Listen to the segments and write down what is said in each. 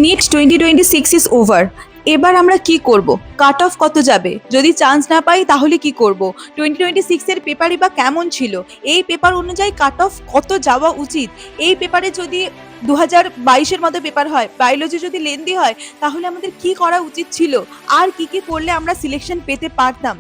NEET 2026 is over. এবার আমরা কি করব? কাট অফ কত যাবে? যদি চান্স না পাই তাহলে কি করব? 2026 এর পেপারই বা কেমন ছিল? এই পেপার অনুযায়ী কাট অফ কত যাওয়া উচিত? এই পেপারে যদি 2022 এর মতো পেপার হয়, বায়োলজি যদি লেন্দি হয়, তাহলে আমাদের কি করা উচিত ছিল? আর কি কি করলে আমরা সিলেকশন পেতে পারতাম?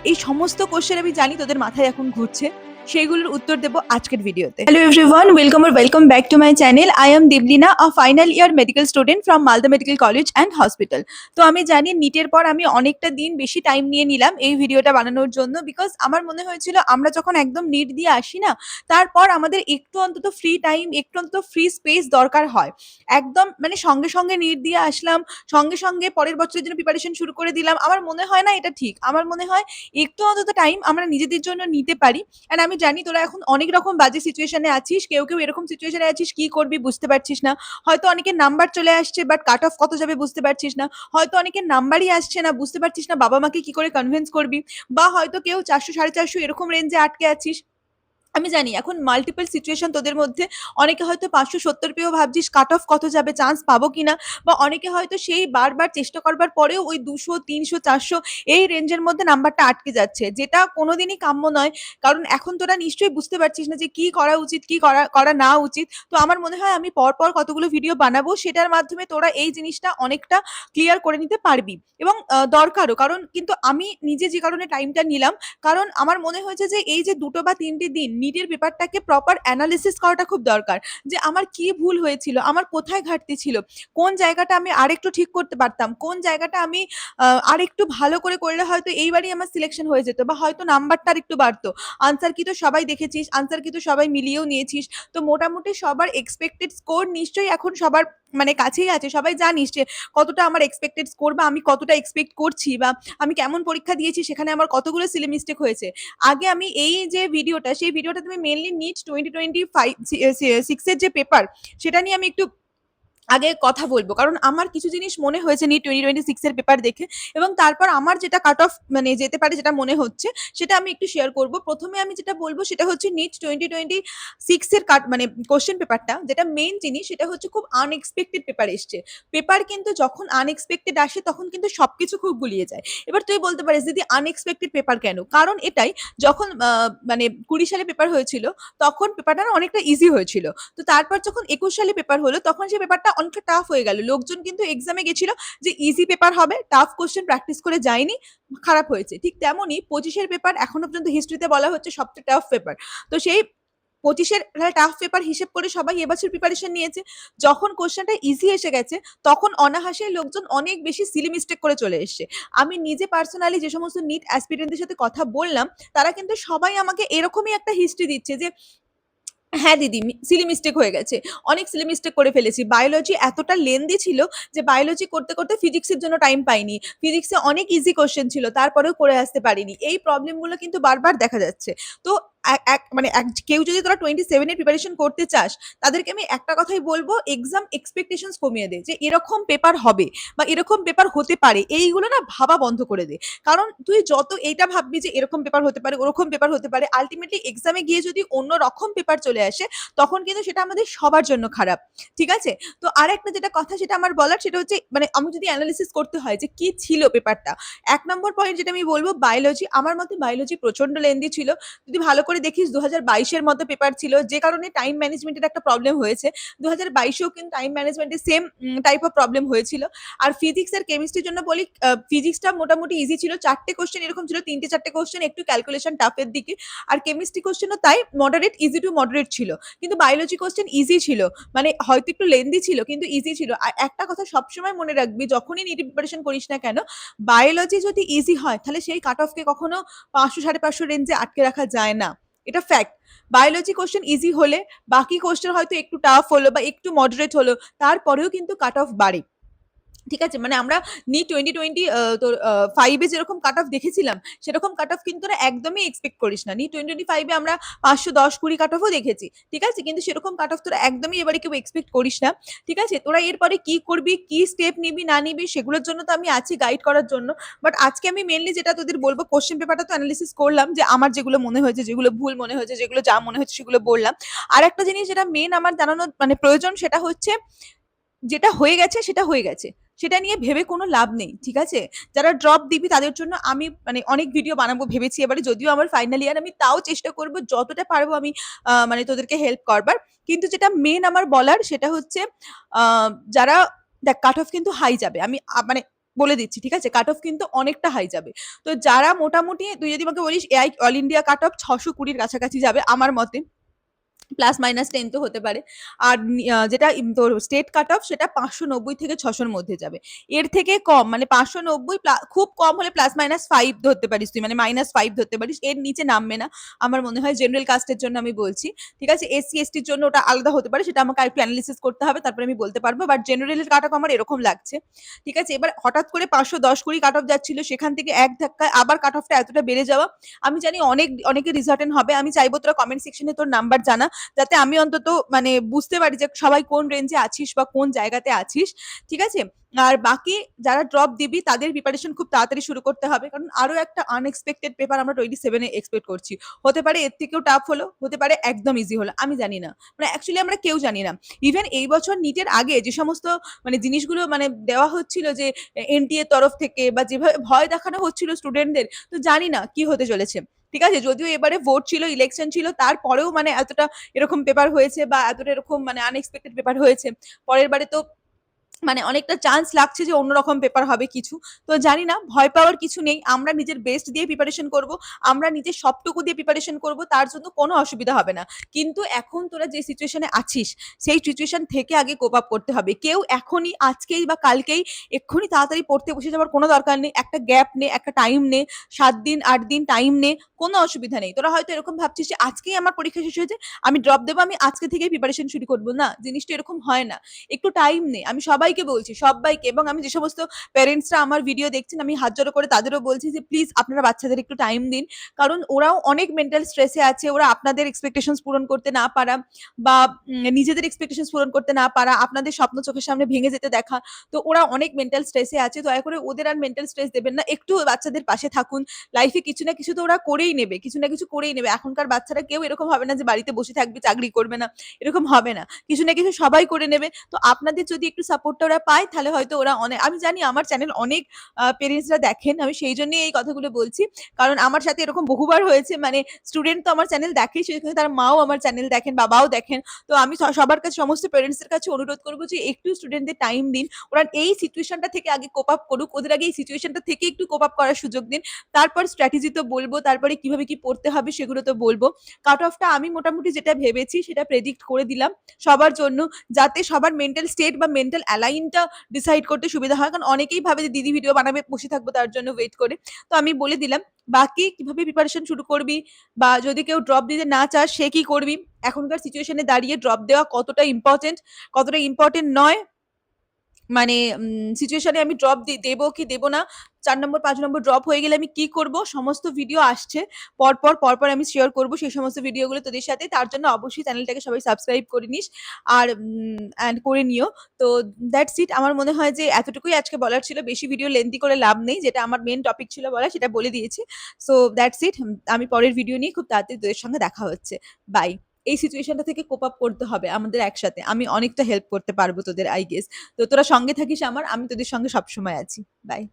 এই সমস্ত কোশ্চেন আমি জানি তোদের মাথায় এখন ঘুরছে, সেইগুলোর উত্তর দেবো আজকের ভিডিওতে। Hello everyone, welcome back to my channel. I am Deblina, a final year medical student from Malda medical college and hospital. তো আমি জানি নিটের পর আমি অনেকটা দিন বেশি টাইম নিয়ে নিলাম এই ভিডিওটা বানানোর জন্য, বিকজ আমার মনে হয়েছিল আমরা যখন একদম নিট দিয়ে আসি না, তারপর আমাদের একটু অন্তত ফ্রি টাইম, একটু অন্তত ফ্রি স্পেস দরকার হয়। একদম মানে সঙ্গে সঙ্গে নিট দিয়ে আসলাম, সঙ্গে সঙ্গে পরের বছরের জন্য প্রিপারেশন শুরু করে দিলাম। আমার মনে হয় না এটা ঠিক। আমার মনে হয় একটু অন্তত টাইম আমরা নিজেদের জন্য নিতে পারি। এন্ড আমি জানি তোরা এখন অনেক রকম বাজে সিচুয়েশনে আছিস, কেউ কেউ এরকম সিচুয়েশনে আছিস কি করবি বুঝতে পারছিস না। হয়তো অনেকের নাম্বার চলে আসছে বাট কাট অফ কত যাবে বুঝতে পারছিস না। হয়তো অনেকের নাম্বারই আসছে না, বুঝতে পারছিস না বাবা মাকে কি করে কনভিন্স করবি। বা হয়তো কেউ 400 450 এরকম রেঞ্জে আটকে আছিস। আমি জানি এখন মাল্টিপল সিচুয়েশন তোদের মধ্যে। অনেকে হয়তো 570 পেয়েও ভাবছিস কাট অফ কত যাবে, চান্স পাবো কিনা। বা অনেকে হয়তো সেই বারবার চেষ্টা করবার পরেও ওই 200 300 400 এই রেঞ্জের মধ্যে নাম্বারটা আটকে যাচ্ছে, যেটা কোনোদিনই কাম্য নয়। কারণ এখন তোরা নিশ্চয়ই বুঝতে পারছিস না যে কি করা উচিত, কি করা করা না উচিত। তো আমার মনে হয় আমি পরপর কতগুলো ভিডিও বানাবো, সেটার মাধ্যমে তোরা এই জিনিসটা অনেকটা ক্লিয়ার করে নিতে পারবি। এবং দরকারও, কারণ কিন্তু আমি নিজে যে কারণে টাইমটা নিলাম, কারণ আমার মনে হয়েছে যে এই যে 2 বা 3টে দিন নিটের পেপারটাকে প্রপার অ্যানালিসিস করাটা খুব দরকার। যে আমার কি ভুল হয়েছিল, আমার কোথায় ঘাটতি ছিল, কোন জায়গাটা আমি আরেকটু ঠিক করতে পারতাম, কোন জায়গাটা আমি আরেকটু ভালো করে করলে হয়তো এইবারই আমার সিলেকশন হয়ে যেত, বা হয়তো নাম্বারটা আরেকটু বাড়তো। আনসার কি তো সবাই দেখেছিস, আনসার কি তো সবাই মিলিয়েও নিয়েছিস। তো মোটামুটি সবার এক্সপেক্টেড স্কোর নিশ্চয়ই এখন সবার মানে কাছেই আছে। সবাই জানিস যে কতটা আমার এক্সপেক্টেড স্কোর, বা আমি কতটা এক্সপেক্ট করছি, বা আমি কেমন পরীক্ষা দিয়েছি, সেখানে আমার কতগুলো সিলি মিস্টেক হয়েছে। আগে আমি এই যে ভিডিওটা, সেই ভিডিওটা তুমি মেনলি নিট 2026 এর যে পেপার, সেটা নিয়ে আমি একটু আগে কথা বলবো। কারণ আমার কিছু জিনিস মনে হয়েছে নিট 2026 এর পেপার দেখে, এবং তারপর আমার যেটা কাট অফ মানে যেতে পারে, যেটা মনে হচ্ছে সেটা আমি একটু শেয়ার করব। প্রথমে আমি যেটা বলবো সেটা হচ্ছে নিট 2026 এর মানে কোশ্চেন পেপারটা, যেটা মেইন জিনিস সেটা হচ্ছে খুব আনএক্সপেক্টেড পেপার এসছে। পেপার কিন্তু যখন আনএক্সপেক্টেড আসে তখন কিন্তু সবকিছু খুব গুলিয়ে যায়। এবার তুই বলতে পারিস দিদি আনএক্সপেক্টেড পেপার কেন? কারণ এটাই, যখন মানে 20 সালে পেপার হয়েছিল তখন পেপারটা না অনেকটা ইজি হয়েছিল। তো তারপর যখন 21 সালে পেপার হলো তখন সেই পেপারটা অনেকটা টাফ হয়ে গেল। লোকজন কিন্তু এক্সামে গেছিল যে ইজি পেপার হবে, টাফ কোশ্চেন প্র্যাকটিস করে যায়নি, খারাপ হয়েছে। ঠিক তেমনই 25 এর পেপার এখনো পর্যন্ত হিস্ট্রিতে বলা হচ্ছে সবচেয়ে টাফ পেপার। তো সেই 25 এর টাফ পেপার হিসেব করে সবাই এবছর প্রিপারেশন নিয়েছে। যখন কোশ্চেনটা ইজি এসে গেছে তখন অনাহাসে লোকজন অনেক বেশি সিলি মিস্টেক করে চলে এসছে। আমি নিজে পার্সোনালি যে সমস্ত নিট অ্যাসপিরেন্টদের সাথে কথা বললাম, তারা কিন্তু সবাই আমাকে এরকমই একটা হিস্ট্রি দিচ্ছে যে হ্যাঁ দিদি, সিলি মিস্টেক হয়ে গেছে। অনেক সিলি মিস্টেক করে ফেলেছি। বায়োলজি এতটা লেন্দি ছিল যে বায়োলজি করতে, করতে ফিজিক্সের জন্য টাইম পাইনি। ফিজিক্সে অনেক ইজি কোয়েশ্চেন ছিল, তারপরেও করে আসতে পারিনি। এই প্রবলেমগুলো কিন্তু বারবার দেখা যাচ্ছে। তো মানে কেউ যদি তোরা 27 এর প্রিপারেশন করতে চাস, তাদেরকে আমি একটা কথাই বলবো, এক্সাম এক্সপেকটেশনস কমিয়ে দে। যে এরকম পেপার হবে বা এরকম পেপার হতে পারে, এইগুলো না ভাবা বন্ধ করে দে। কারণ তুই যত এইটা ভাববি যে এরকম পেপার হতে পারে, ওরকম পেপার হতে পারে, আল্টিমেটলি এক্সামে গিয়ে যদি অন্য রকম পেপার চলে আসে, তখন কিন্তু সেটা আমাদের সবার জন্য খারাপ। ঠিক আছে? তো আরেকটা যেটা কথা সেটা আমার বলার, সেটা হচ্ছে মানে আমি যদি অ্যানালিসিস করতে হয় যে কি ছিল পেপারটা। ১ নম্বর পয়েন্ট যেটা আমি বলব, বায়োলজি। আমার মতে বায়োলজি প্রচন্ড লেন্দি ছিল। যদি ভালো করে দেখিস ২০২২ এর মতো পেপার ছিল, যে কারণে টাইম ম্যানেজমেন্টের একটা প্রবলেম হয়েছে। ২০২২ এও কিন্তু টাইম ম্যানেজমেন্টের সেম টাইপ অফ প্রবলেম হয়েছিল। আর ফিজিক্স আর কেমিস্ট্রির জন্য বলি, ফিজিক্সটা মোটামুটি ইজি ছিল। ৪টে কোয়েশ্চেন এরকম ছিল, ৩টে ৪টে কোয়েশ্চেন একটু ক্যালকুলেশন টাফের দিকে। আর কেমিস্ট্রি কোয়েশ্চেনও তাই, মডারেট, ইজি টু মডারেট ছিল। কিন্তু বায়োলজি কোয়েশ্চেন ইজি ছিল। মানে হয়তো একটু লেন্দি ছিল কিন্তু ইজি ছিল। আর একটা কথা সবসময় মনে রাখবি, যখনই নিট প্রিপারেশন করিস না কেন, বায়োলজি যদি ইজি হয় তাহলে সেই কাট অফকে কখনো ৫০০ ৫৫০ রেঞ্জে আটকে রাখা যায় না। এটা ফ্যাক্ট। বায়োলজি কোয়েশ্চেন ইজি হলে বাকি কোয়েশ্চেন হয়তো একটু টাফ হলো বা একটু মডারেট হলো, তারপরেও কিন্তু কাট অফ বাড়ে। ঠিক আছে? মানে আমরা নিট 2020 তোর 5 এ যেরকম কাট অফ দেখেছিলাম, সেরকম কাট অফ কিন্তু তোরা একদমই এক্সপেক্ট করিস না। নিট 2025 এ আমরা 510-20 কাট অফও দেখেছি। ঠিক আছে? কিন্তু সেরকম কাট অফ তোরা একদমই এবারে কেউ এক্সপেক্ট করিস না। ঠিক আছে? তোরা এরপরে কি করবি, কি স্টেপ নিবি না নিবি, সেগুলোর জন্য তো আমি আছি গাইড করার জন্য। বাট আজকে আমি মেইনলি যেটা তোদের বলব, কোয়েশ্চেন পেপারটা তো এনালাইসিস করলাম, যে আমার যেগুলো মনে হয়েছে, যেগুলো ভুল মনে হয়েছে, যেগুলো যা মনে হয়েছে সেগুলো বললাম। আরেকটা জিনিস যেটা মেইন আমার জানানোর মানে প্রয়োজন, সেটা হচ্ছে যেটা হয়ে গেছে সেটা হয়ে গেছে, সেটা নিয়ে ভেবে কোনো লাভ নেই, ঠিক আছে? যারা ড্রপ দিবি তাদের জন্য আমি মানে অনেক ভিডিও বানাবো ভেবেছি এবারে, যদিও আমার ফাইনাল ইয়ার, আমি তাও চেষ্টা করব যতটা পারবো আমি মানে তোদেরকে হেল্প করবার। কিন্তু যেটা মেন আমার বলার সেটা হচ্ছে যারা, দেখ কাট অফ কিন্তু হাই যাবে, আমি মানে বলে দিচ্ছি, ঠিক আছে? কাট অফ কিন্তু অনেকটা হাই যাবে। তো যারা মোটামুটি, তুই যদি আমাকে বলিস AI all India cut off 620 কাছাকাছি যাবে আমার মতে, প্লাস মাইনাস 10 তো হতে পারে। আর যেটা তোর স্টেট কাট অফ সেটা 590 থেকে 600 র মধ্যে যাবে। এর থেকে কম মানে 590 খুব কম হলে প্লাস মাইনাস 5 ধরতে পারিস তুই, মানে -5 ধরতে পারিস। এর নিচে নামবে না। আমার মনে হয় জেনারেল কাস্টের জন্য আমি বলছি। ঠিক আছে? এসসি এসটির জন্য ওটা আলাদা হতে পারে। সেটা আমাকে আরেকটু এনালিসিস করতে হবে। তারপরে আমি বলতে পারবো। বাট জেনারেলের কাট অফ আমার এরকম লাগছে। ঠিক আছে? এবার হঠাৎ করে 510-20 কাট অফ যাচ্ছিল, সেখান থেকে এক ধাক্কায় আবার কাট অফটা এতটা বেড়ে যাওয়া, আমি জানি অনেকে ডিসার্টেন হবে। আমি চাইবো তোরা কমেন্ট সেকশনে তোর নাম্বার জানা, যাতে আমি অন্তত মানে বুঝতে পারি যে সবাই কোন রেঞ্জে আছিস বা কোন জায়গাতে আছিস। ঠিক আছে? আর বাকি যারা ড্রপ দিবি তাদের প্রিপারেশন খুব তাড়াতাড়ি শুরু করতে হবে, কারণ আরো একটা আনএক্সপেক্টেড পেপার আমরা 27 এক্সপেক্ট করছি। হতে পারে এর থেকেও টাফ হলো, হতে পারে একদম ইজি হলো, আমি জানি না। মানে অ্যাকচুয়ালি আমরা কেউ জানি না। ইভেন এই বছর নিটের আগে যে সমস্ত মানে জিনিসগুলো মানে দেওয়া হচ্ছিল যে এনটিএ তরফ থেকে, বা যেভাবে ভয় দেখানো হচ্ছিল স্টুডেন্টদের, তো জানি না কি হতে চলেছে। ঠিক আছে? যদিও এবারে ভোট ছিল, ইলেকশন ছিল, তারপরেও মানে এতটা এরকম পেপার হয়েছে বা এতটা এরকম মানে আনএক্সপেক্টেড পেপার হয়েছে। পরের বারে তো মানে অনেকটা চান্স লাগছে যে অন্যরকম পেপার হবে কিছু। তো জানি না, ভয় পাওয়ার কিছু নেই। আমরা নিজের বেস্ট দিয়ে প্রিপারেশন করব। আমরা নিজের সবটুকু দিয়ে প্রিপারেশন করব। তার জন্য কোনো অসুবিধা হবে না। কিন্তু এখন তোরা যে সিচুয়েশনে আছিস, সেই সিচুয়েশন থেকে আগে কোপ আপ করতে হবে। কেউ এখনই আজকেই বা কালকেই এক্ষুনি তাড়াতাড়ি পড়তে বসে যাওয়ার কোনো দরকার নেই। একটা গ্যাপ নে, একটা টাইম নে, 7 দিন 8 দিন টাইম নে, কোনো অসুবিধা নেই। তোরা হয়তো এরকম ভাবছিস যে আজকেই আমার পরীক্ষা শেষ হয়েছে, আমি ড্রপ দেবো, আমি আজকে থেকেই প্রিপারেশন শুরু করব। না, জিনিসটা এরকম হয় না। একটু টাইম নে। আমি সবাইকে বলছি, সবাইকে, এবং আমি যে সমস্ত প্যারেন্টসরা আমার ভিডিও দেখছেন আমি হাত জড়ো করে তাদেরও বলছি যে প্লিজ আপনারা বাচ্চাদের একটু টাইম দিন। কারণ ওরাও অনেক মেন্টাল স্ট্রেসে আছে। ওরা আপনাদের এক্সপেকটেশনস পূরণ করতে না পারা, বা নিজেদের এক্সপেকটেশনস পূরণ করতে না পারা, আপনাদের স্বপ্ন চোখের সামনে ভেঙে যেতে দেখা। তো ওরা অনেক মেন্টাল স্ট্রেসে আছে। দয়া করে ওদের আর মেন্টাল স্ট্রেস দেবেন না। একটু বাচ্চাদের পাশে থাকুন। লাইফে কিছু না কিছু তো ওরা করেই নেবে। কিছু না কিছু করেই নেবে। এখনকার বাচ্চারা কেউ এরকম হবে না যে বাড়িতে বসে থাকবে, চাকরি করবে না। এরকম হবে না। কিছু না কিছু সবাই করে নেবে। তো আপনাদের যদি একটু সাপোর্টটা ওরা পায়, তাহলে হয়তো ওরা অনেক, আমি জানি আমার চ্যানেল অনেক পেরেন্টসরা দেখেন। আমি সেই জন্যই এই কথাগুলো বলছি। কারণ আমার সাথে এরকম বহুবার হয়েছে, মানে স্টুডেন্ট তো আমার চ্যানেল দেখেই, সেখানে তার মাও আমার চ্যানেল দেখেন, বাবাও দেখেন। তো আমি সবার কাছে, সমস্ত পেরেন্টসদের কাছে অনুরোধ করব যে একটু স্টুডেন্টদের টাইম দিন। ওরা এই সিচুয়েশনটা থেকে আগে কোপ আপ করুক। ওদের আগে এই সিচুয়েশনটা থেকে একটু কোপ আপ করার সুযোগ দিন। তারপর স্ট্র্যাটেজি তো বলবো, তারপরে কিভাবে কি পড়তে হবে সেগুলো তো বলবো। কাট অফটা আমি মোটামুটি যেটা ভেবেছি সেটা প্রেডিক্ট করে দিলাম সবার জন্য, যাতে সবার মেন্টাল স্টেট বা মেন্টাল অ্যালাইনটা ডিসাইড করতে সুবিধা হয়। কারণ অনেকেই ভাবে যে দিদি ভিডিও বানাবে, বসে থাকবো তার জন্য ওয়েট করে। তো আমি বলে দিলাম। বাকি কিভাবে প্রিপারেশন শুরু করবি, বা যদি কেউ ড্রপ দিতে না চাস সে কি করবি, এখনকার সিচুয়েশনে দাঁড়িয়ে ড্রপ দেওয়া কতটা ইম্পর্টেন্ট, কতটা ইম্পর্টেন্ট নয়, মানে সিচুয়েশনে আমি ড্রপ দেবো কি দেবো না, 4 নম্বর 5 নম্বর ড্রপ হয়ে গেলে আমি কি করব, সমস্ত ভিডিও আসছে পরপর আমি শেয়ার করব সেই সমস্ত ভিডিওগুলো তোদের সাথে। তার জন্য অবশ্যই চ্যানেলটাকে সবাই সাবস্ক্রাইব করে নিস, আর অ্যান্ড করে নিও। তো দ্যাটস ইট। আমার মনে হয় যে এতটুকুই আজকে বলার ছিল। বেশি ভিডিও লেন্থি করে লাভ নেই। যেটা আমার মেইন টপিক ছিল বলা, সেটা বলে দিয়েছি। So that's it. আমি পরের ভিডিও নিয়ে খুব তাড়াতাড়ি তোদের সঙ্গে দেখা হচ্ছে। বাই। এই সিচুয়েশনটা থেকে কোপ আপ করতে হবে আমাদের একসাথে। আমি অনেকটা হেল্প করতে পারবো তোদের, আই গেস। তো তোরা সঙ্গে থাকিস আমার, আমি তোদের সঙ্গে সবসময় আছি। বাই।